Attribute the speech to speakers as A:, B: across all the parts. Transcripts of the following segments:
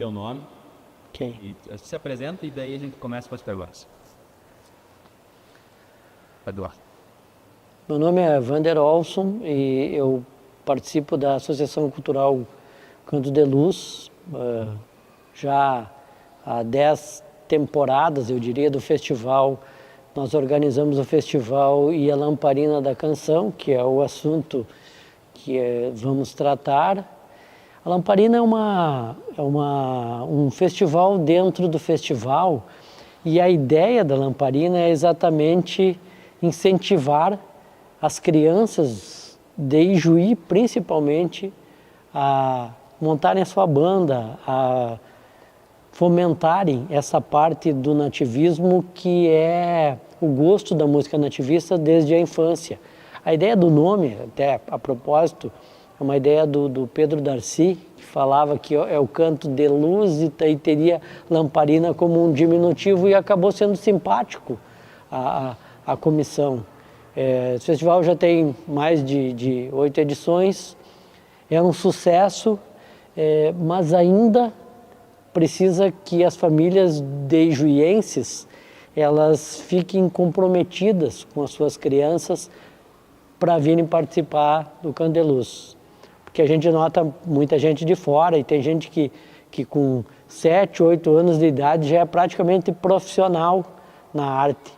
A: teu nome.
B: Ok.
A: E se apresenta e daí a gente começa com as perguntas. Eduardo.
B: Meu nome é Vander Olson e eu participo da Associação Cultural Canto de Luz, já há 10 temporadas, eu diria, do festival. Nós organizamos o festival E a Lamparina da Canção, que é o assunto que vamos tratar. A Lamparina é um festival dentro do festival, e a ideia da Lamparina é exatamente incentivar as crianças de Ijuí, principalmente, a montarem a sua banda, a fomentarem essa parte do nativismo que é o gosto da música nativista desde a infância. A ideia do nome, até a propósito, é uma ideia do Pedro Darcy, que falava que é o canto de luz e teria lamparina como um diminutivo, e acabou sendo simpático a comissão. Esse festival já tem mais de 8 edições, é um sucesso, mas ainda precisa que as famílias de ijuienses elas fiquem comprometidas com as suas crianças para virem participar do Canto de Luz. Porque a gente nota muita gente de fora, e tem gente que com 7, 8 anos de idade já é praticamente profissional na arte.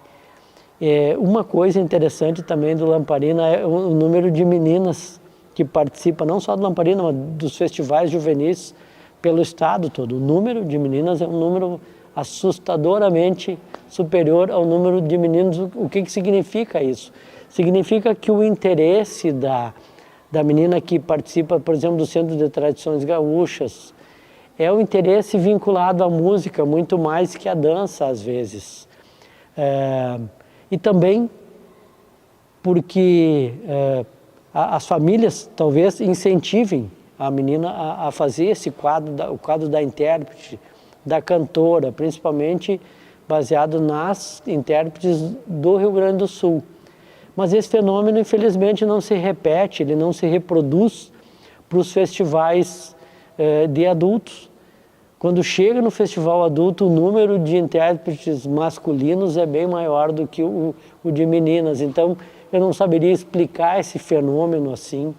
B: Uma coisa interessante também do Lamparina é o número de meninas que participam, não só do Lamparina, mas dos festivais juvenis pelo estado todo. O número de meninas é um número assustadoramente superior ao número de meninos. O que significa isso? Significa que o interesse da menina que participa, por exemplo, do Centro de Tradições Gaúchas, é o interesse vinculado à música, muito mais que à dança, às vezes. E também porque as famílias talvez incentivem a menina a fazer esse quadro, o quadro da intérprete, da cantora, principalmente baseado nas intérpretes do Rio Grande do Sul. Mas esse fenômeno, infelizmente, não se repete, ele não se reproduz para os festivais de adultos. Quando chega no festival adulto, o número de intérpretes masculinos é bem maior do que o de meninas. Então, eu não saberia explicar esse fenômeno assim,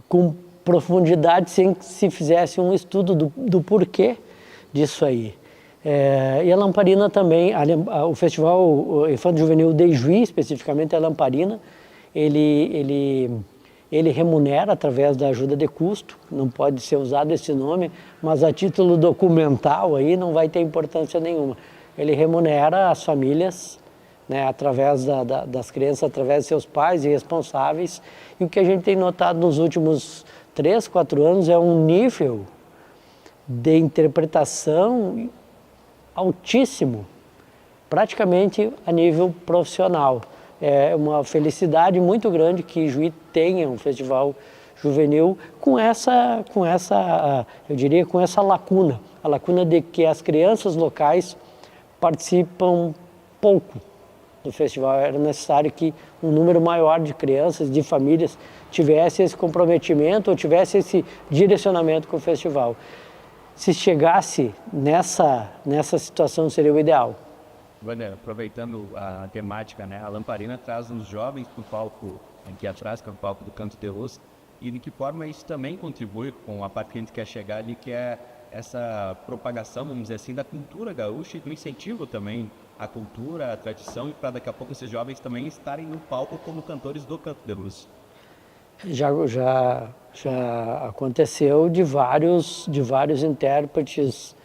B: com profundidade, sem que se fizesse um estudo do porquê disso aí. E a Lamparina também, o Festival Infanto Juvenil de Ijuí, especificamente a Lamparina, ele remunera através da ajuda de custo, não pode ser usado esse nome, mas a título documental aí não vai ter importância nenhuma. Ele remunera as famílias, né, através das crianças, através de seus pais e responsáveis, e o que a gente tem notado nos últimos 3, 4 anos é um nível de interpretação altíssimo, praticamente a nível profissional. É uma felicidade muito grande que Ijuí tenha um festival juvenil com essa, eu diria, com essa lacuna, a lacuna de que as crianças locais participam pouco do festival. Era necessário que um número maior de crianças, de famílias, tivesse esse comprometimento ou tivesse esse direcionamento com o festival. Se chegasse nessa situação, seria o ideal.
A: Vander, aproveitando a temática, né, a Lamparina traz os jovens para o palco aqui atrás, que é o palco do Canto de Luz, e de que forma isso também contribui com a parte que a gente quer chegar ali, que é essa propagação, vamos dizer assim, da cultura gaúcha e do incentivo também à cultura, à tradição, e para daqui a pouco esses jovens também estarem no palco como cantores do Canto de Luz.
B: Já aconteceu de vários intérpretes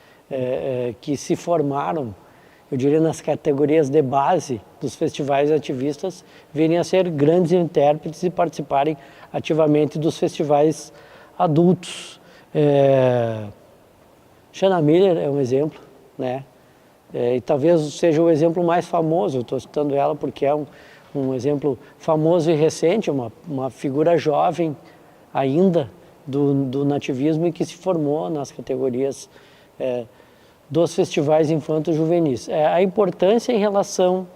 B: que se formaram, eu diria, nas categorias de base dos festivais ativistas, virem a ser grandes intérpretes e participarem ativamente dos festivais adultos. Shanna Miller é um exemplo, né? E talvez seja o exemplo mais famoso, eu estou citando ela porque é um exemplo famoso e recente, uma figura jovem ainda do nativismo e que se formou nas categorias dos festivais infanto-juvenis. A importância em relação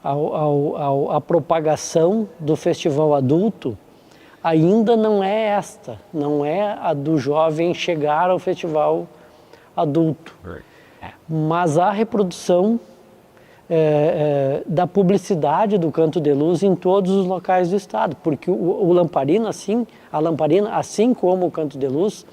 B: à propagação do festival adulto, ainda não é esta, não é a do jovem chegar ao festival adulto, mas a reprodução da publicidade do Canto de Luz em todos os locais do estado, porque o Lamparina, a Lamparina, assim como o Canto de Luz,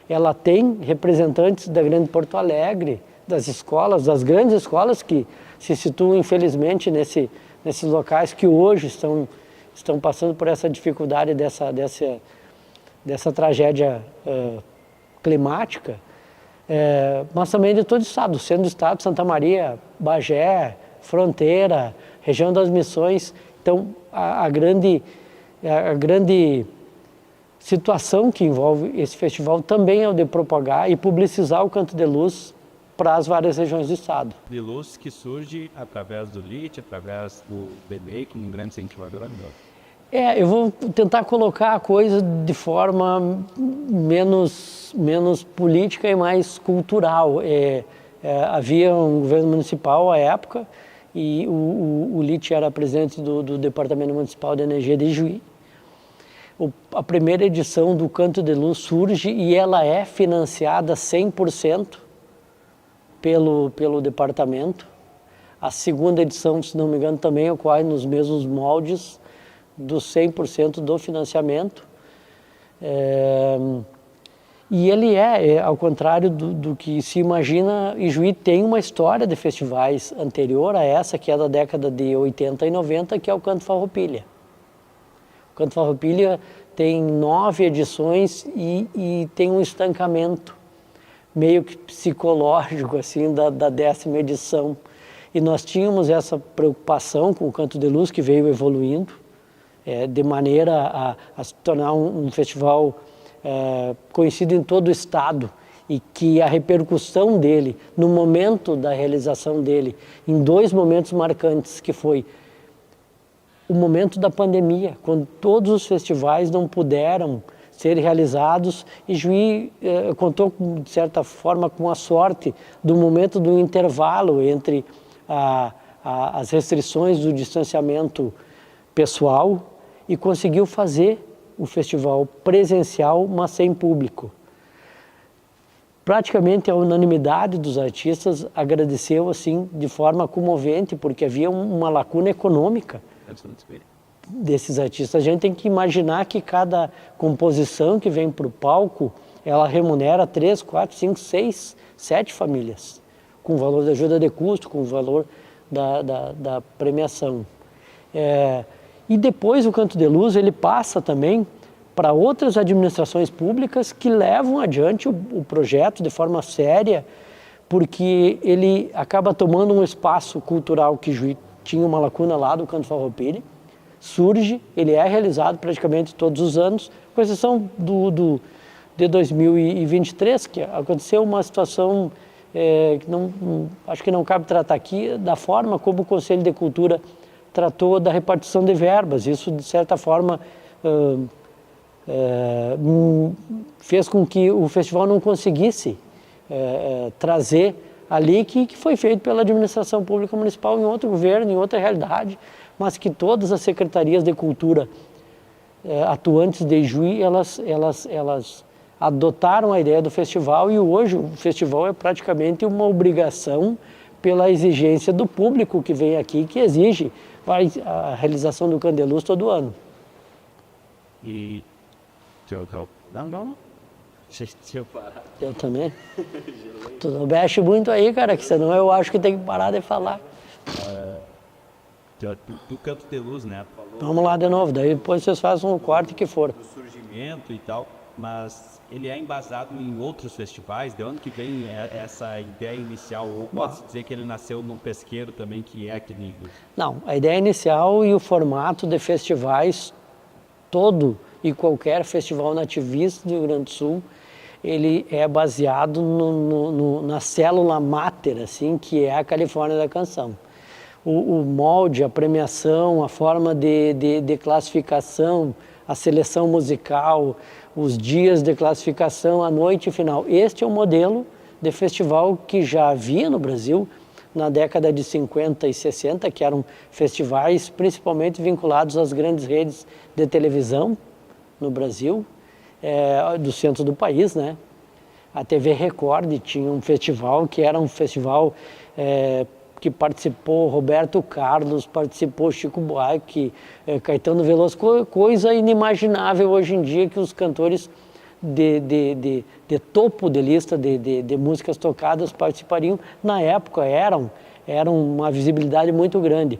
B: ela tem representantes da Grande Porto Alegre, das escolas, das grandes escolas que se situam, infelizmente, nesses locais que hoje estão passando por essa dificuldade dessa tragédia climática, mas também de todo o estado, sendo o estado Santa Maria, Bagé, Fronteira, região das Missões. Então, a grande situação que envolve esse festival também é o de propagar e publicizar o Canto de Luz para as várias regiões do estado.
A: De Luz que surge através do LIT, através do BB, como um grande incentivador.
B: Eu vou tentar colocar a coisa de forma menos política e mais cultural. Havia um governo municipal à época e o LIT era presidente do Departamento Municipal de Energia de Juí. A primeira edição do Canto de Luz surge e ela é financiada 100% pelo departamento. A segunda edição, se não me engano, também ocorre nos mesmos moldes dos 100% do financiamento. E ele ao contrário do que se imagina, Ijuí tem uma história de festivais anterior a essa, que é da década de 80 e 90, que é o Canto Farroupilha. O Canto Farroupilha tem 9 edições e tem um estancamento meio que psicológico assim da 10ª edição. E nós tínhamos essa preocupação com o Canto de Luz, que veio evoluindo, de maneira a se tornar um festival conhecido em todo o estado, e que a repercussão dele, no momento da realização dele, em 2 momentos marcantes, que foi o momento da pandemia, quando todos os festivais não puderam ser realizados, e Juí contou, de certa forma, com a sorte do momento do intervalo entre as restrições do distanciamento pessoal e conseguiu fazer o festival presencial, mas sem público. Praticamente a unanimidade dos artistas agradeceu assim de forma comovente, porque havia uma lacuna econômica desses artistas. A gente tem que imaginar que cada composição que vem para o palco, ela remunera 3, 4, 5, 6, 7 famílias, com o valor da ajuda de custo, com o valor da premiação. E depois o Canto de Luz ele passa também para outras administrações públicas que levam adiante o projeto de forma séria, porque ele acaba tomando um espaço cultural que Juí tinha uma lacuna lá do Canto Farroupilha, surge, ele é realizado praticamente todos os anos, com exceção de 2023, que aconteceu uma situação que acho que não cabe tratar aqui, da forma como o Conselho de Cultura tratou da repartição de verbas. Isso, de certa forma, fez com que o festival não conseguisse trazer ali, que foi feito pela administração pública municipal em outro governo, em outra realidade, mas que todas as secretarias de cultura atuantes de Juí, elas adotaram a ideia do festival, e hoje o festival é praticamente uma obrigação pela exigência do público que vem aqui, que exige a realização do Canto de Luz todo ano.
A: E não. Deixa eu parar.
B: Eu também. Tu não mexe muito aí, cara, que senão eu acho que tem que parar de falar.
A: Do Canto de Luz, né? Falou
B: vamos lá de novo, daí depois vocês fazem um corte que for.
A: do surgimento e tal, mas ele é embasado em outros festivais. De onde que vem essa ideia inicial? Ou pode-se dizer que ele nasceu num pesqueiro também, que é aquele...
B: Não, a ideia inicial e o formato de festivais, todo e qualquer festival nativista do Rio Grande do Sul, ele é baseado na célula máter, assim, que é a Califórnia da Canção. O molde, a premiação, a forma de classificação, a seleção musical, os dias de classificação, a noite final. Este é o modelo de festival que já havia no Brasil na década de 50 e 60, que eram festivais principalmente vinculados às grandes redes de televisão, no Brasil, do centro do país, né? A TV Record tinha um festival que era um festival que participou Roberto Carlos, participou Chico Buarque, Caetano Veloso, coisa inimaginável hoje em dia que os cantores de topo de lista de músicas tocadas participariam. Na época eram uma visibilidade muito grande.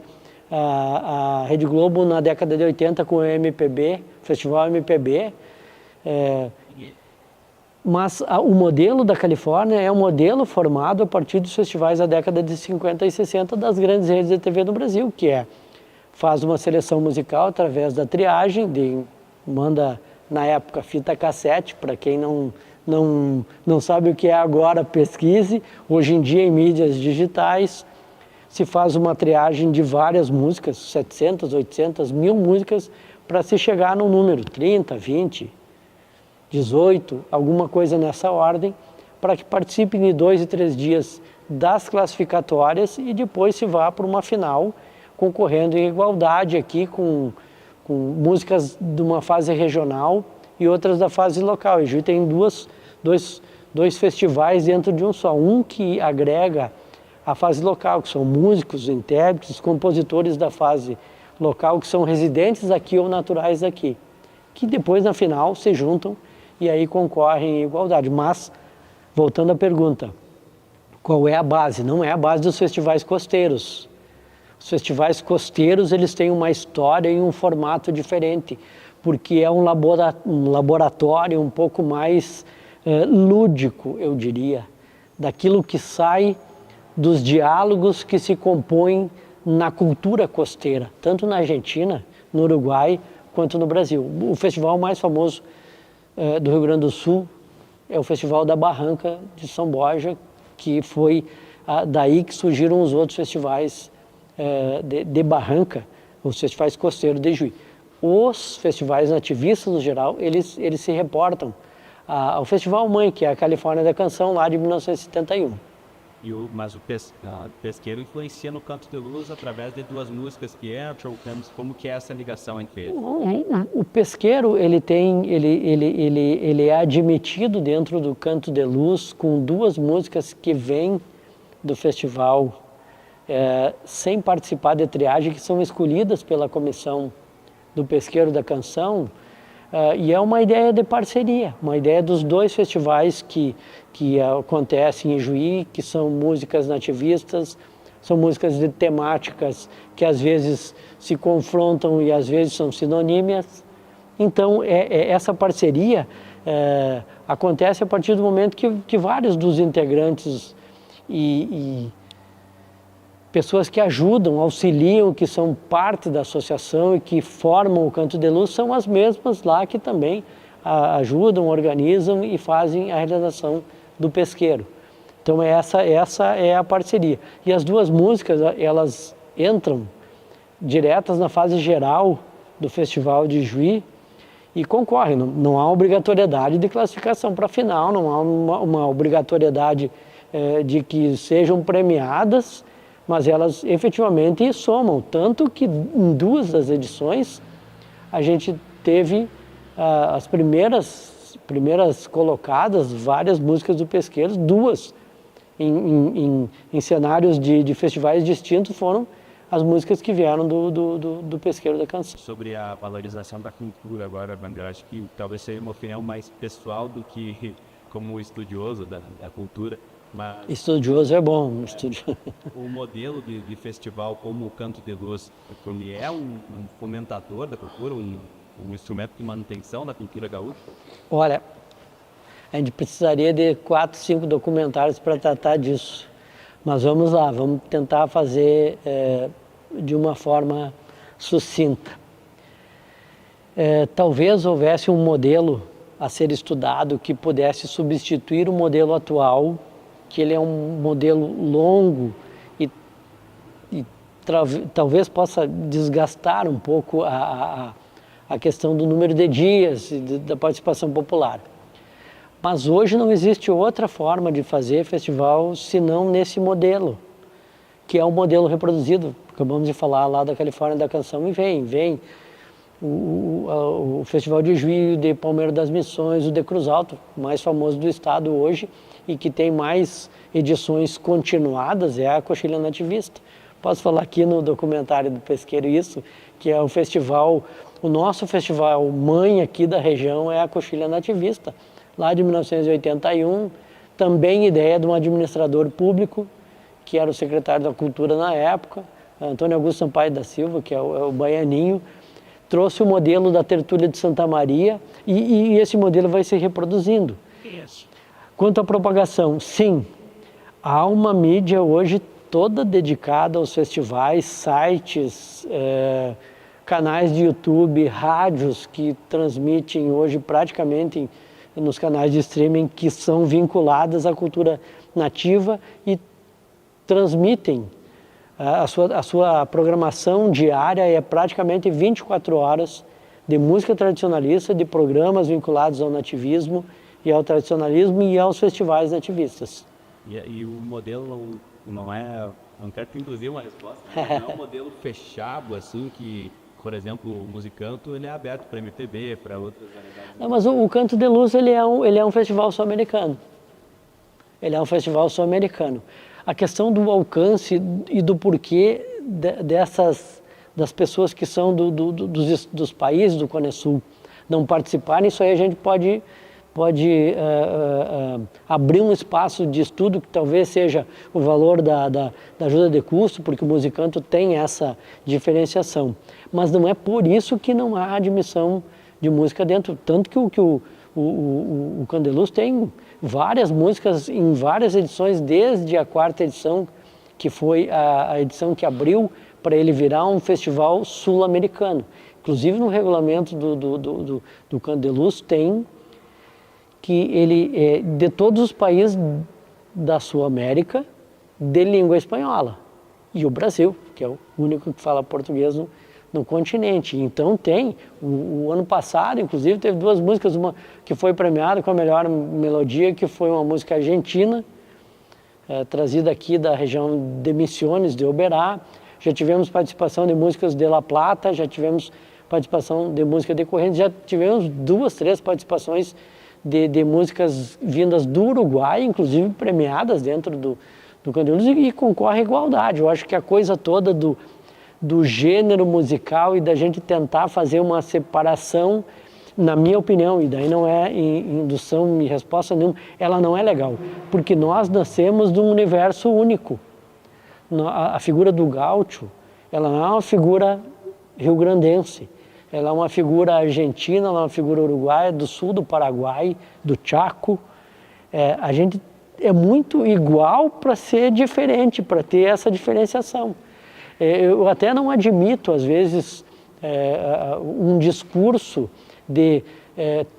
B: A Rede Globo na década de 80 com o MPB, Festival MPB, mas o modelo da Califórnia é um modelo formado a partir dos festivais da década de 50 e 60 das grandes redes de TV no Brasil, que faz uma seleção musical através da triagem, manda na época fita cassete, para quem não sabe o que é agora, pesquise. Hoje em dia em mídias digitais se faz uma triagem de várias músicas, 700, 800, 1000 músicas, para se chegar no número 30, 20, 18, alguma coisa nessa ordem, para que participem de 2 e 3 dias das classificatórias e depois se vá para uma final, concorrendo em igualdade aqui com músicas de uma fase regional e outras da fase local. E Juiz tem dois festivais dentro de um só. Um que agrega a fase local, que são músicos, intérpretes, compositores da fase local, que são residentes aqui ou naturais aqui, que depois na final se juntam e aí concorrem em igualdade. Mas, voltando à pergunta, qual é a base? Não é a base dos festivais costeiros. Os festivais costeiros, eles têm uma história e um formato diferente, porque é um laboratório um pouco mais lúdico, eu diria, daquilo que sai dos diálogos que se compõem na cultura costeira, tanto na Argentina, no Uruguai, quanto no Brasil. O festival mais famoso do Rio Grande do Sul é o Festival da Barranca de São Borja, que foi daí que surgiram os outros festivais de Barranca, os festivais costeiros de Juí. Os festivais nativistas, no geral, eles se reportam ao Festival Mãe, que é a Califórnia da Canção, lá de 1971.
A: Mas o pesqueiro influencia no Canto de Luz através de 2 músicas que entram, como que é essa ligação entre eles?
B: O pesqueiro, ele é admitido dentro do Canto de Luz com 2 músicas que vêm do festival sem participar de triagem, que são escolhidas pela comissão do Pesqueiro da Canção, e é uma ideia de parceria, uma ideia dos 2 festivais que acontecem em Juí, que são músicas nativistas, são músicas de temáticas que às vezes se confrontam e às vezes são sinonímias. Então, essa parceria acontece a partir do momento que vários dos integrantes e pessoas que ajudam, auxiliam, que são parte da associação e que formam o Canto de Luz, são as mesmas lá que também ajudam, organizam e fazem a realização do pesqueiro. Então essa é a parceria. E as 2 músicas, elas entram diretas na fase geral do Festival de Juí e concorrem. Não há obrigatoriedade de classificação para a final, não há uma obrigatoriedade de que sejam premiadas, mas elas efetivamente somam, tanto que em 2 das edições a gente teve as primeiras colocadas, várias músicas do Pesqueiro, 2 em cenários de festivais distintos foram as músicas que vieram do Pesqueiro da Canção.
A: Sobre a valorização da cultura agora, Bandeira, acho que talvez seja uma opinião mais pessoal do que como estudioso da cultura. Mas,
B: estudioso é bom.
A: O modelo de festival como o Canto de Luz, ele é um fomentador da cultura, um instrumento de manutenção da cultura gaúcha?
B: Olha, a gente precisaria de 4, 5 documentários para tratar disso. Mas vamos lá, vamos tentar fazer de uma forma sucinta. Talvez houvesse um modelo a ser estudado que pudesse substituir o modelo atual, que ele é um modelo longo e talvez possa desgastar um pouco a questão do número de dias e da participação popular. Mas hoje não existe outra forma de fazer festival senão nesse modelo, que é o modelo reproduzido. Acabamos de falar lá da Califórnia da Canção e vem o Festival de Juí de Palmeira das Missões, o de Cruz Alta, o mais famoso do estado hoje e que tem mais edições continuadas, é a Coxilha Nativista. Posso falar aqui no documentário do Pesqueiro isso, que é o festival, o nosso festival mãe aqui da região é a Coxilha Nativista, lá de 1981, também ideia de um administrador público, que era o secretário da Cultura na época, Antônio Augusto Sampaio da Silva, que é o baianinho, trouxe o modelo da Tertúlia de Santa Maria e esse modelo vai se reproduzindo.
C: Isso.
B: Quanto à propagação, sim, há uma mídia hoje toda dedicada aos festivais, sites, canais de YouTube, rádios que transmitem hoje praticamente nos canais de streaming que são vinculadas à cultura nativa e transmitem a sua programação diária é praticamente 24 horas de música tradicionalista, de programas vinculados ao nativismo e ao tradicionalismo e aos festivais nativistas.
A: E o modelo não quero te induzir uma resposta, né? Não é um modelo fechado, assim, que, por exemplo, o Musicanto ele é aberto para MPB, para outras variedades.
B: Não, mas o Canto de Luz ele é um festival sul-americano. Ele é um festival sul-americano. A questão do alcance e do porquê das pessoas que são dos países do Cone Sul não participarem, isso aí a gente pode abrir um espaço de estudo que talvez seja o valor da ajuda de custo, porque o Musicanto tem essa diferenciação. Mas não é por isso que não há admissão de música dentro. Tanto que o Candeluz tem várias músicas em várias edições, desde a 4ª edição, que foi a edição que abriu para ele virar um festival sul-americano. Inclusive no regulamento do Candeluz tem que ele é de todos os países da Sul-América de língua espanhola. E o Brasil, que é o único que fala português no continente. Então tem, o ano passado, inclusive, teve 2 músicas, uma que foi premiada com a melhor melodia, que foi uma música argentina, trazida aqui da região de Misiones, de Oberá. Já tivemos participação de músicas de La Plata, já tivemos participação de música de Correntes, já tivemos 2, 3 participações de músicas vindas do Uruguai, inclusive premiadas dentro do Candeluz, e concorre à igualdade. Eu acho que a coisa toda do gênero musical e da gente tentar fazer uma separação, na minha opinião, e daí não é indução e resposta nenhuma, ela não é legal, porque nós nascemos de um universo único. A figura do gaúcho, ela não é uma figura rio-grandense, ela é uma figura argentina, ela é uma figura uruguaia, do sul do Paraguai, do Chaco. A gente é muito igual para ser diferente, para ter essa diferenciação. Eu até não admito, às vezes, um discurso de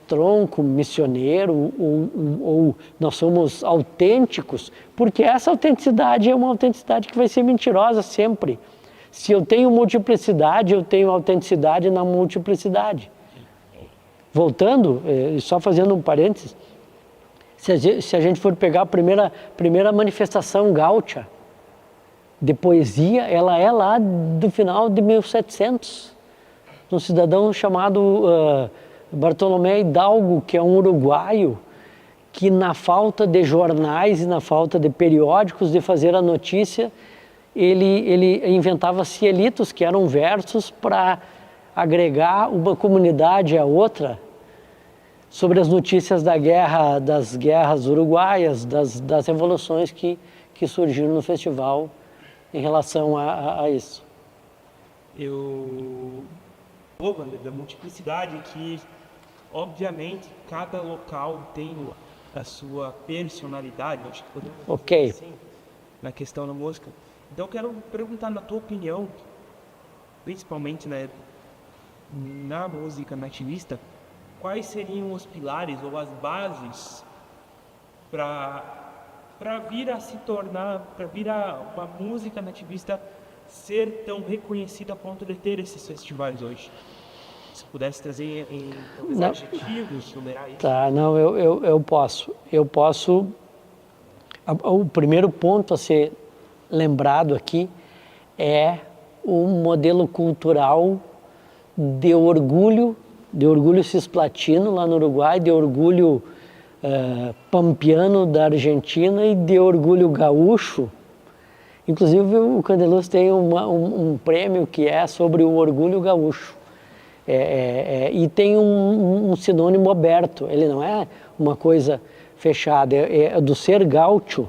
B: tronco missioneiro ou nós somos autênticos, porque essa autenticidade é uma autenticidade que vai ser mentirosa sempre. Se eu tenho multiplicidade, eu tenho autenticidade na multiplicidade. Voltando, só fazendo um parênteses, se a gente for pegar a primeira manifestação gaúcha de poesia, ela é lá do final de 1700, um cidadão chamado Bartolomé Hidalgo, que é um uruguaio, que na falta de jornais e na falta de periódicos de fazer a notícia, ele inventava cielitos, que eram versos para agregar uma comunidade à outra sobre as notícias das guerras uruguaias, das revoluções que surgiram no festival em relação a isso.
C: Da multiplicidade que, obviamente, cada local tem a sua personalidade, acho que podemos dizer assim, na questão da música. Então eu quero perguntar, na tua opinião, principalmente, né, na música nativista, quais seriam os pilares ou as bases para vir a se tornar, para vir a uma música nativista ser tão reconhecida a ponto de ter esses festivais hoje? Se pudesse trazer em adjetivos, numerar isso.
B: Tá, não, eu posso. O primeiro ponto a ser lembrado aqui é o modelo cultural de orgulho cisplatino lá no Uruguai, de orgulho pampiano da Argentina e de orgulho gaúcho. Inclusive o Candeluz tem um prêmio que é sobre o orgulho gaúcho. E tem um sinônimo aberto, ele não é uma coisa fechada, é do ser gaúcho,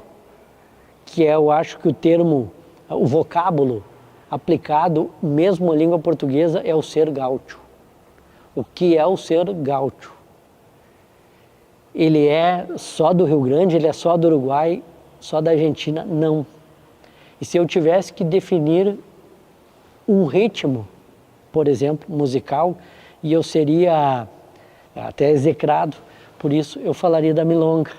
B: que eu acho que o termo, o vocábulo aplicado mesmo à língua portuguesa é o ser gaúcho. O que é o ser gaúcho? Ele é só do Rio Grande, ele é só do Uruguai, só da Argentina? Não. E se eu tivesse que definir um ritmo, por exemplo, musical, e eu seria até execrado, por isso eu falaria da milonga.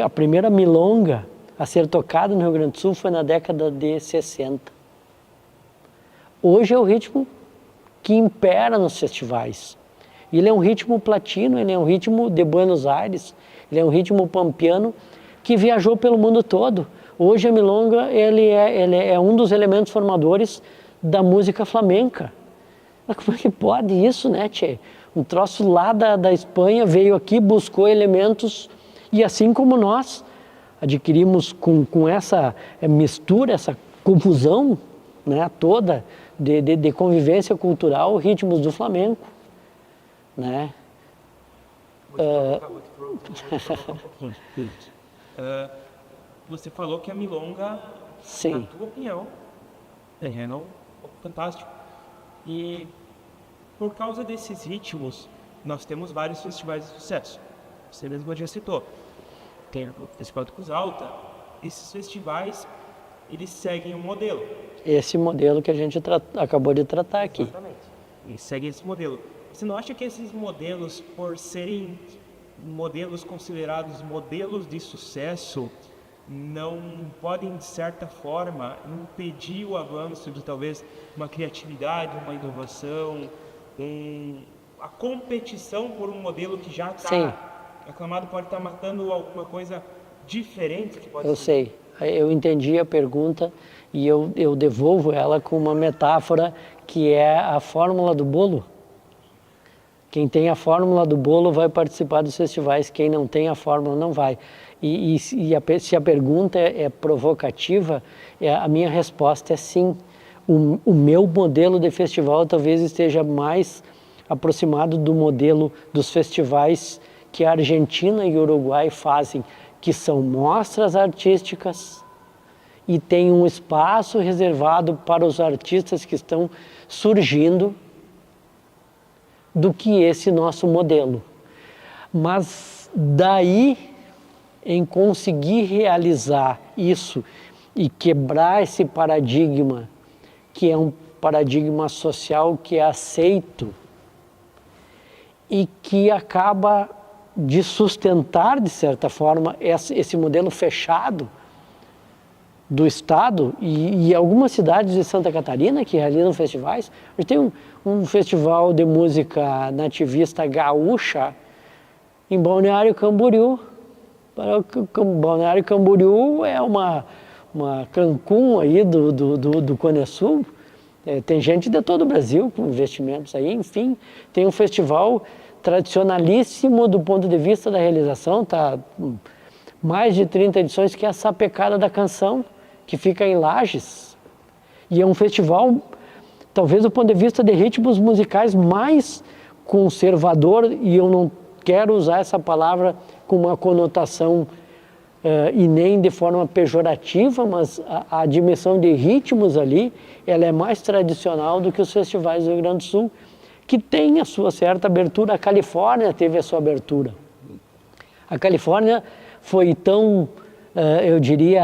B: A primeira milonga a ser tocada no Rio Grande do Sul foi na década de 60. Hoje é o ritmo que impera nos festivais. Ele é um ritmo platino, ele é um ritmo de Buenos Aires, ele é um ritmo pampiano que viajou pelo mundo todo. Hoje a milonga ele é um dos elementos formadores da música flamenca. Mas como é que pode isso, né, tchê? Um troço lá da Espanha veio aqui, buscou elementos e assim como nós adquirimos com essa mistura, essa confusão, né, toda de convivência cultural, ritmos do flamenco, né?
C: Você falou que a milonga,
B: Sim.
C: na tua opinião, é fantástico. E por causa desses ritmos, nós temos vários festivais de sucesso. Você mesmo já citou. Tem o Festival do Cruz Alta. Esses festivais, eles seguem um modelo.
B: Esse modelo que a gente acabou de tratar aqui.
C: Exatamente. E seguem esse modelo. Você não acha que esses modelos, por serem modelos considerados modelos de sucesso, não podem, de certa forma, impedir o avanço de talvez uma criatividade, uma inovação, a competição por um modelo que já está aclamado pode estar matando alguma coisa diferente? Que pode
B: Eu sei, eu entendi a pergunta e eu devolvo ela com uma metáfora que é a fórmula do bolo. Quem tem a fórmula do bolo vai participar dos festivais, quem não tem a fórmula não vai. Se a pergunta é provocativa, a minha resposta é sim. O meu modelo de festival talvez esteja mais aproximado do modelo dos festivais que a Argentina e o Uruguai fazem, que são mostras artísticas e tem um espaço reservado para os artistas que estão surgindo, do que esse nosso modelo. Mas daí, em conseguir realizar isso e quebrar esse paradigma, que é um paradigma social que é aceito e que acaba de sustentar, de certa forma, esse modelo fechado do Estado e algumas cidades de Santa Catarina que realizam festivais. A gente tem um festival de música nativista gaúcha em Balneário Camboriú. Balneário Camboriú é uma Cancún aí do Cone Sul. Tem gente de todo o Brasil com investimentos aí, enfim. Tem um festival tradicionalíssimo do ponto de vista da realização, tá mais de 30 edições, que é a Sapecada da Canção, que fica em Lages. E é um festival, talvez do ponto de vista de ritmos musicais, mais conservador, e eu não quero usar essa palavra com uma conotação e nem de forma pejorativa, mas a dimensão de ritmos ali, ela é mais tradicional do que os festivais do Rio Grande do Sul, que tem a sua certa abertura. A Califórnia teve a sua abertura. A Califórnia foi tão, eu diria,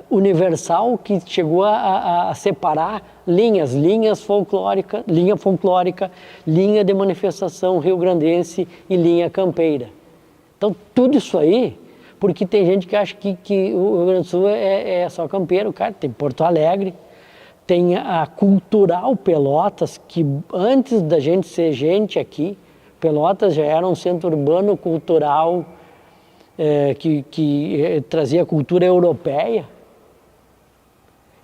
B: universal, que chegou a separar linha folclórica, linha de manifestação rio-grandense e linha campeira. Então, tudo isso aí, porque tem gente que acha que o Rio Grande do Sul é só campeiro, cara, tem Porto Alegre, tem a Cultural Pelotas, que antes da gente ser gente aqui, Pelotas já era um centro urbano cultural que trazia cultura europeia.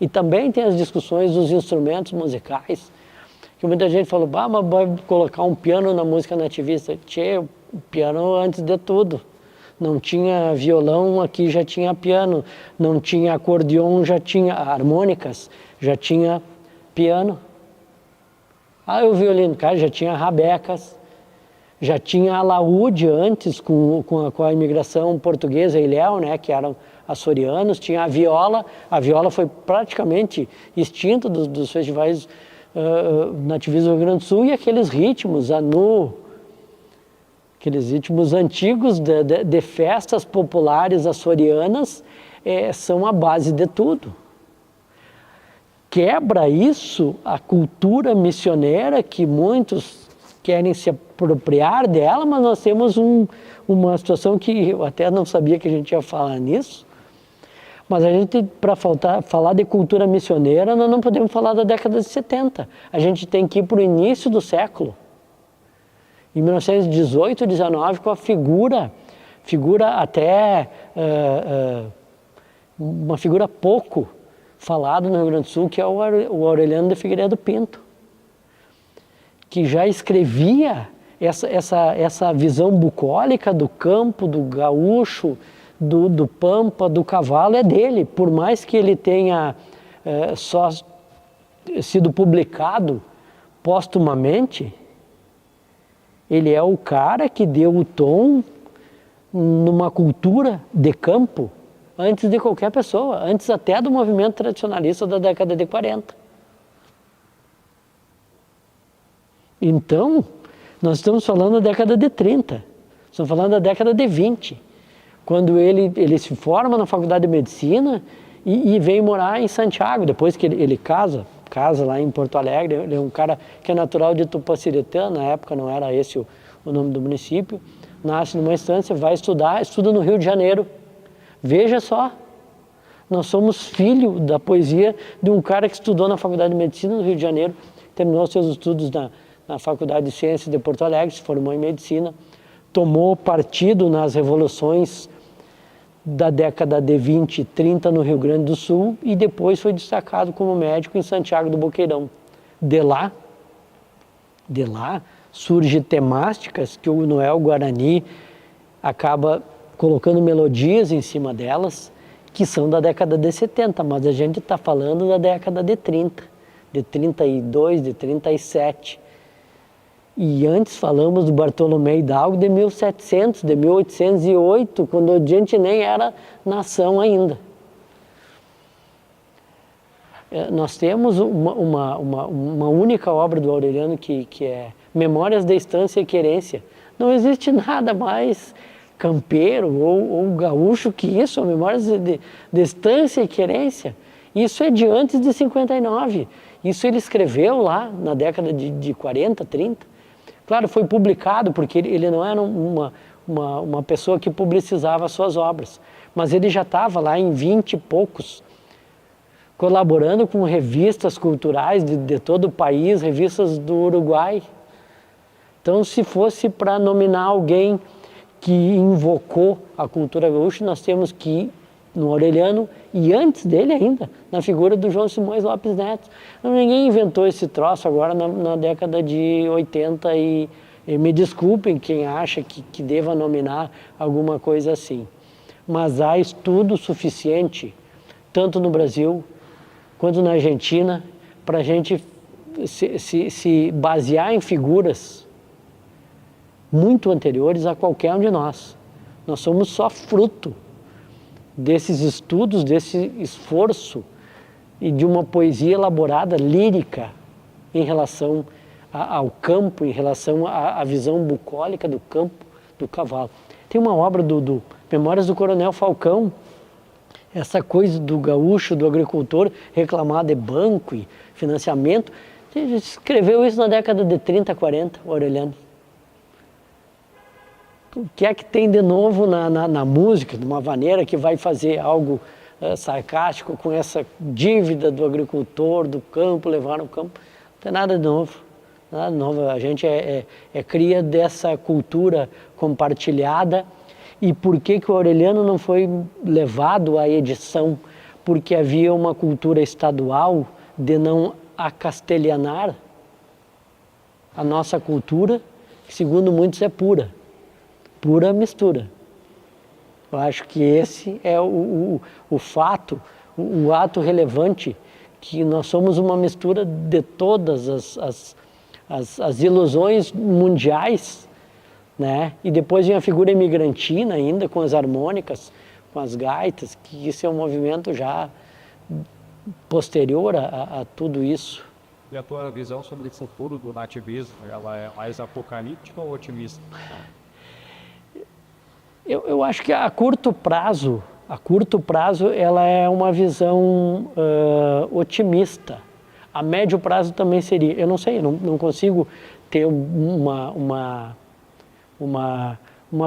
B: E também tem as discussões dos instrumentos musicais. Que muita gente falou, mas vai colocar um piano na música nativista. Tchê, o piano antes de tudo. Não tinha violão, aqui já tinha piano. Não tinha acordeon, já tinha harmônicas, já tinha piano. O violino, cara, já tinha rabecas, já tinha alaúde antes com a imigração portuguesa e ilhéu, né, que eram açorianos. Tinha a viola foi praticamente extinta dos festivais nativistas do Rio Grande do Sul, e aqueles ritmos, aqueles ritmos antigos de festas populares açorianas são a base de tudo. Quebra isso a cultura missioneira, que muitos querem se apropriar dela, mas nós temos uma situação que eu até não sabia que a gente ia falar nisso, mas a gente, para falar de cultura missioneira, nós não podemos falar da década de 70. A gente tem que ir para o início do século. Em 1918, 19, com a figura até, uma figura pouco falada no Rio Grande do Sul, que é o Aureliano de Figueiredo Pinto, que já escrevia essa visão bucólica do campo, do gaúcho, do pampa, do cavalo, é dele. Por mais que ele tenha só sido publicado póstumamente, ele é o cara que deu o tom numa cultura de campo antes de qualquer pessoa, antes até do movimento tradicionalista da década de 40. Então, nós estamos falando da década de 30, estamos falando da década de 20, quando ele se forma na Faculdade de Medicina e vem morar em Santiago, depois que ele casa lá em Porto Alegre. Ele é um cara que é natural de Tupaciretã, na época não era esse o nome do município, nasce numa estância, vai estuda no Rio de Janeiro. Veja só, nós somos filho da poesia de um cara que estudou na Faculdade de Medicina no Rio de Janeiro, terminou seus estudos na Faculdade de Ciências de Porto Alegre, se formou em Medicina, tomou partido nas revoluções da década de 20 e 30 no Rio Grande do Sul e depois foi destacado como médico em Santiago do Boqueirão. De lá surge temáticas que o Noel Guarani acaba colocando melodias em cima delas, que são da década de 70, mas a gente está falando da década de 30, de 32, de 37. E antes falamos do Bartolomé Hidalgo de 1700, de 1808, quando a gente nem era nação ainda. Nós temos uma única obra do Aureliano que é Memórias da Estância e Querência. Não existe nada mais campeiro ou gaúcho que isso, Memórias de Estância e Querência. Isso é de antes de 59. Isso ele escreveu lá na década de 40, 30. Claro, foi publicado porque ele não era uma pessoa que publicizava suas obras, mas ele já estava lá em 20 e poucos, colaborando com revistas culturais de todo o país, revistas do Uruguai. Então, se fosse para nominar alguém que invocou a cultura gaúcha, nós temos que ir no Aureliano e antes dele ainda, na figura do João Simões Lopes Neto. Ninguém inventou esse troço agora na década de 80 e me desculpem quem acha que deva nominar alguma coisa assim. Mas há estudo suficiente, tanto no Brasil quanto na Argentina, para a gente se basear em figuras muito anteriores a qualquer um de nós. Nós somos só fruto desses estudos, desse esforço e de uma poesia elaborada, lírica, em relação ao campo, em relação à visão bucólica do campo, do cavalo. Tem uma obra do Memórias do Coronel Falcão, essa coisa do gaúcho, do agricultor, reclamar de banco e financiamento. Ele escreveu isso na década de 30, 40, o Aureliano. O que é que tem de novo na música, de uma maneira que vai fazer algo sarcástico com essa dívida do agricultor, do campo, levar no campo? Não tem nada de novo. Nada de novo. A gente é cria dessa cultura compartilhada. E por que o Aureliano não foi levado à edição? Porque havia uma cultura estadual de não acastelhanar a nossa cultura, que segundo muitos é pura mistura. Eu acho que esse é o fato, o ato relevante, que nós somos uma mistura de todas as ilusões mundiais, né? E depois vem a figura imigrantina ainda, com as harmônicas, com as gaitas, que isso é um movimento já posterior a tudo isso.
D: E a tua visão sobre o futuro do nativismo, ela é mais apocalíptica ou otimista?
B: Eu acho que a curto prazo ela é uma visão otimista. A médio prazo também seria. Eu não sei, não consigo ter uma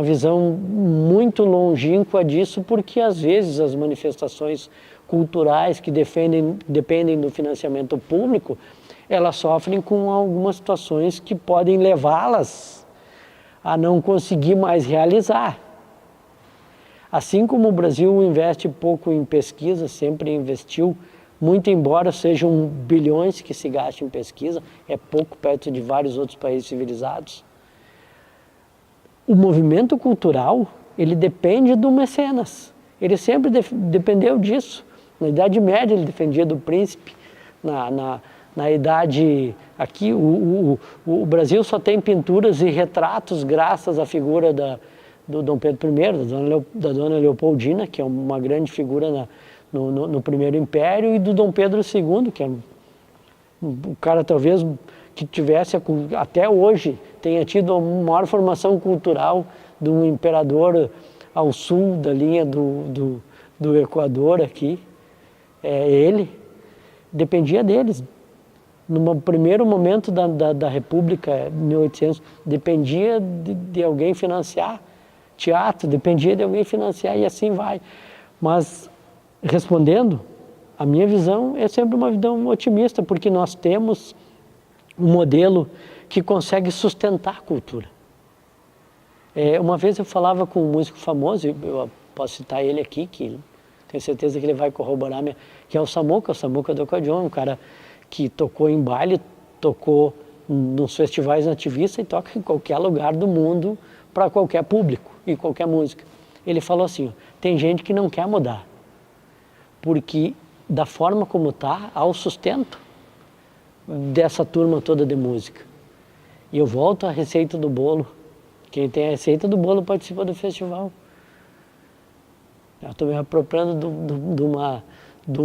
B: visão muito longínqua disso, porque às vezes as manifestações culturais que dependem do financiamento público, elas sofrem com algumas situações que podem levá-las a não conseguir mais realizar. Assim como o Brasil investe pouco em pesquisa, sempre investiu, muito embora sejam bilhões que se gastem em pesquisa, é pouco perto de vários outros países civilizados. O movimento cultural, ele depende do mecenas. Ele sempre dependeu disso. Na Idade Média ele dependia do príncipe. Na Idade... Aqui o Brasil só tem pinturas e retratos graças à figura do Dom Pedro I, da Dona Leopoldina, que é uma grande figura no Primeiro Império, e do Dom Pedro II, que é um cara talvez que tivesse, até hoje, tenha tido a maior formação cultural de um imperador ao sul da linha do Equador aqui. Ele dependia deles. No primeiro momento da República, 1800, dependia de alguém financiar teatro, dependia de alguém financiar, e assim vai. Mas, respondendo, a minha visão é sempre uma visão otimista, porque nós temos um modelo que consegue sustentar a cultura. Uma vez eu falava com um músico famoso, eu posso citar ele aqui, que tenho certeza que ele vai corroborar, que é o Samuca do Acordeon, um cara que tocou em baile, tocou nos festivais nativistas e toca em qualquer lugar do mundo, para qualquer público e qualquer música. Ele falou assim, tem gente que não quer mudar, porque da forma como está, há o sustento dessa turma toda de música. E eu volto à receita do bolo. Quem tem a receita do bolo participa do festival. Eu estou me apropriando de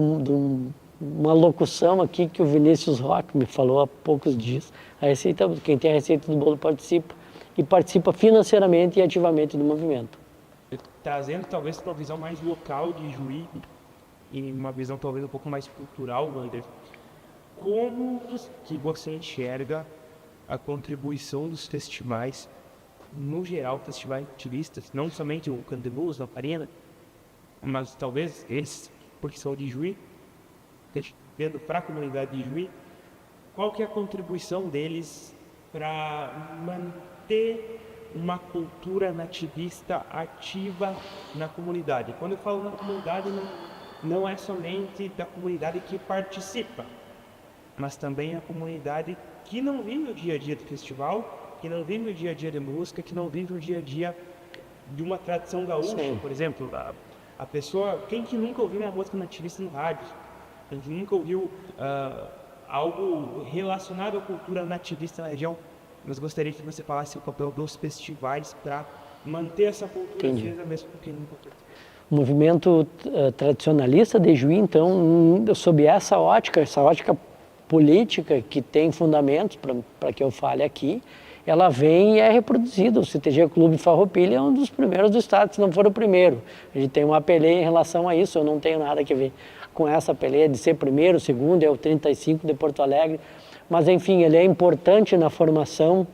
B: uma locução aqui que o Vinícius Roque me falou há poucos dias. Quem tem a receita do bolo participa, e participa financeiramente e ativamente do movimento.
C: Trazendo talvez uma visão mais local de Juí e uma visão talvez um pouco mais cultural, Wander, como que você enxerga a contribuição dos festivais, no geral, festivais nativistas, não somente o Canto de Luz, a Lamparina, mas talvez eles, porque são de Juí, vendo para a comunidade de Juí, qual que é a contribuição deles para manter uma cultura nativista ativa na comunidade? Quando eu falo na comunidade, não é somente da comunidade que participa, mas também a comunidade que não vive o dia a dia do festival, que não vive o dia a dia de música, que não vive o dia a dia de uma tradição gaúcha. Sim. Por exemplo, a pessoa, quem que nunca ouviu uma música nativista no rádio? Quem que nunca ouviu algo relacionado à cultura nativista na região? Mas gostaria que você falasse o papel dos festivais para manter essa cultura ativa mesmo com quem nunca ouviu.
B: O movimento tradicionalista de Juí, então, sob essa ótica política que tem fundamentos para que eu fale aqui, ela vem e é reproduzida. O CTG Clube Farroupilha é um dos primeiros do estado, se não for o primeiro. A gente tem uma peleia em relação a isso, eu não tenho nada a ver com essa peleia de ser primeiro, segundo, é o 35 de Porto Alegre. Mas, enfim, ele é importante na formação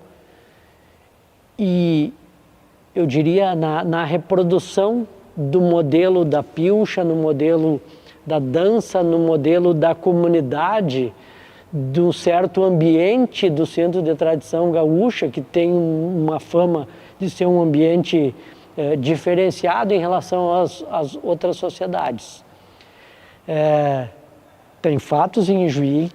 B: e, eu diria, na reprodução do modelo da pilcha, no modelo da dança, no modelo da comunidade, de um certo ambiente do Centro de Tradição Gaúcha, que tem uma fama de ser um ambiente diferenciado em relação às outras sociedades. Tem fatos em Juí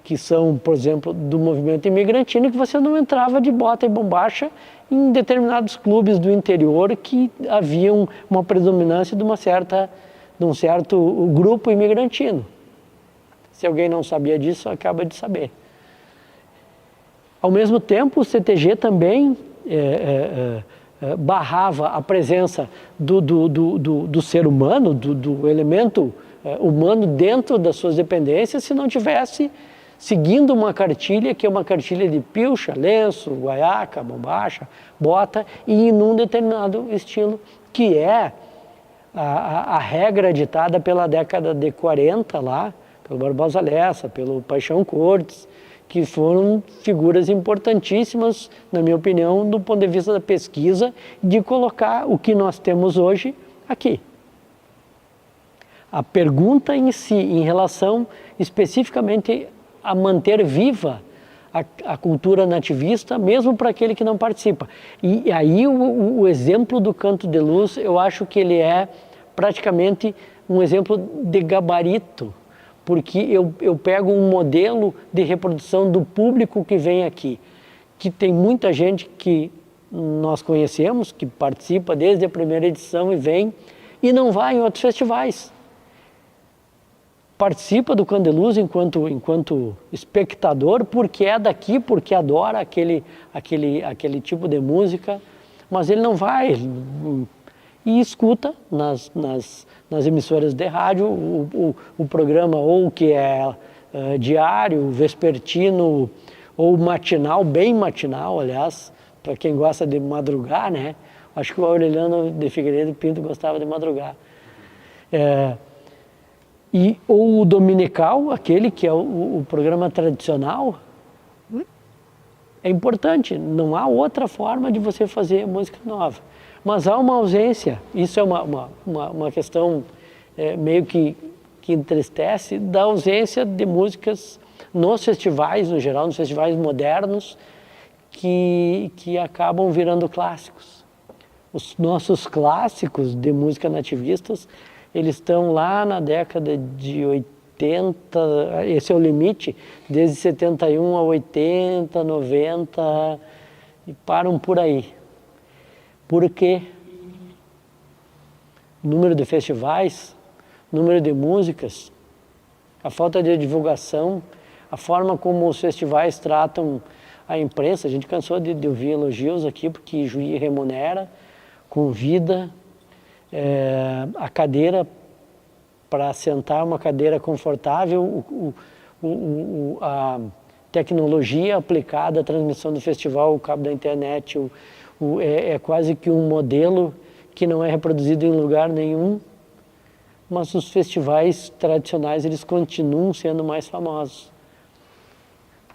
B: que são, por exemplo, do movimento imigrantino, que você não entrava de bota e bombacha em determinados clubes do interior que haviam uma predominância de um certo grupo imigrantino. Se alguém não sabia disso, acaba de saber. Ao mesmo tempo, o CTG também barrava a presença do ser humano, do elemento humano dentro das suas dependências, se não tivesse seguindo uma cartilha, que é uma cartilha de pilcha, lenço, guaiaca, bombacha, bota, e em um determinado estilo, que é a regra ditada pela década de 40 lá, pelo Barbosa Lessa, pelo Paixão Cortes, que foram figuras importantíssimas, na minha opinião, do ponto de vista da pesquisa, de colocar o que nós temos hoje aqui. A pergunta em si, em relação especificamente a manter viva a cultura nativista, mesmo para aquele que não participa. E aí o exemplo do Canto de Luz, eu acho que ele é praticamente um exemplo de gabarito, porque eu pego um modelo de reprodução do público que vem aqui, que tem muita gente que nós conhecemos, que participa desde a primeira edição e vem, e não vai em outros festivais. Participa do Canto de Luz enquanto espectador, porque é daqui, porque adora aquele tipo de música, mas ele não vai e escuta nas emissoras de rádio o programa, ou que é diário, vespertino, ou matinal, bem matinal, aliás, para quem gosta de madrugar, né? Acho que o Aureliano de Figueiredo Pinto gostava de madrugar. Ou o dominical, aquele que é o programa tradicional, é importante, não há outra forma de você fazer música nova. Mas há uma ausência, isso é uma questão meio que entristece, da ausência de músicas nos festivais, no geral, nos festivais modernos, que acabam virando clássicos. Os nossos clássicos de música nativistas, eles estão lá na década de 80, esse é o limite, desde 71 a 80, 90, e param por aí. Porque número de festivais, número de músicas, a falta de divulgação, a forma como os festivais tratam a imprensa, a gente cansou de ouvir elogios aqui, porque Juí remunera, convida, a cadeira para sentar, uma cadeira confortável, a tecnologia aplicada à transmissão do festival, o cabo da internet, é quase que um modelo que não é reproduzido em lugar nenhum, mas os festivais tradicionais eles continuam sendo mais famosos.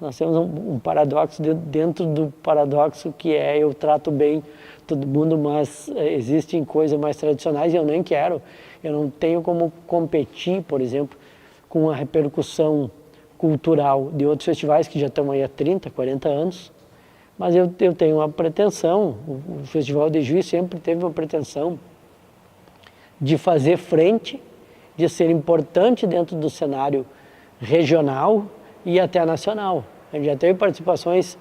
B: Nós temos um paradoxo dentro do paradoxo, que é eu trato bem todo mundo, mas existem coisas mais tradicionais e eu nem quero. Eu não tenho como competir, por exemplo, com a repercussão cultural de outros festivais que já estão aí há 30, 40 anos. Mas eu tenho uma pretensão, o Festival de Juiz sempre teve uma pretensão de fazer frente, de ser importante dentro do cenário regional e até nacional. A gente já teve participações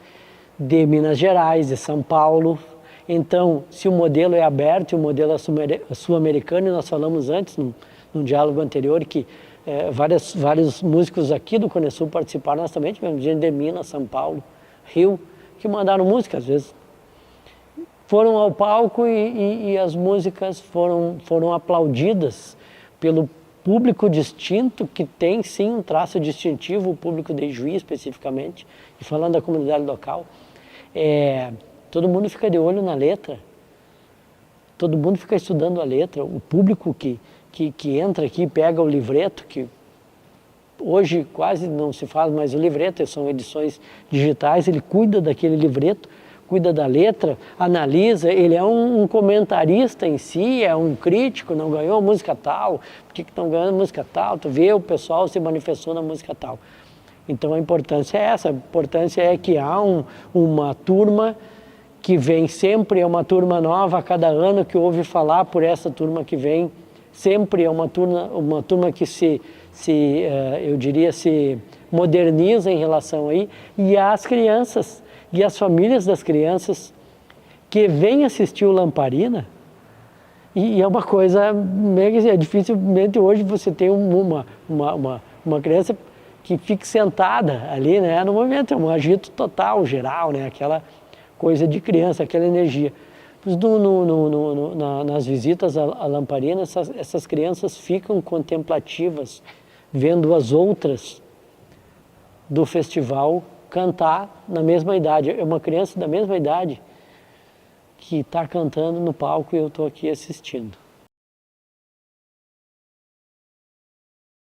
B: de Minas Gerais, de São Paulo. Então, se o modelo é aberto, e o modelo é sul-americano, e nós falamos antes, num diálogo anterior, que vários músicos aqui do Cone Sul participaram, nós também tivemos gente de Minas, São Paulo, Rio, que mandaram música, às vezes. Foram ao palco e as músicas foram aplaudidas pelo público distinto, que tem sim um traço distintivo, o público de Juí especificamente, e falando da comunidade local. Todo mundo fica de olho na letra, todo mundo fica estudando a letra, o público que entra aqui, pega o livreto, que hoje quase não se faz mais o livreto, são edições digitais, ele cuida daquele livreto, cuida da letra, analisa, ele é um comentarista em si, é um crítico, não ganhou música tal, por que estão ganhando música tal, tu vê o pessoal se manifestou na música tal. Então a importância é essa, a importância é que há uma turma que vem sempre, é uma turma nova a cada ano que ouve falar por essa turma que vem, sempre é uma turma que eu diria, se moderniza em relação aí, e as crianças e as famílias das crianças que vêm assistir o Lamparina, e é uma coisa meio que dificilmente hoje você tem uma criança que fique sentada ali, né, no momento, é um agito total, geral, né, aquela coisa de criança, aquela energia. Nas visitas à Lamparina, essas crianças ficam contemplativas, vendo as outras do festival cantar na mesma idade. É uma criança da mesma idade que está cantando no palco e eu estou aqui assistindo.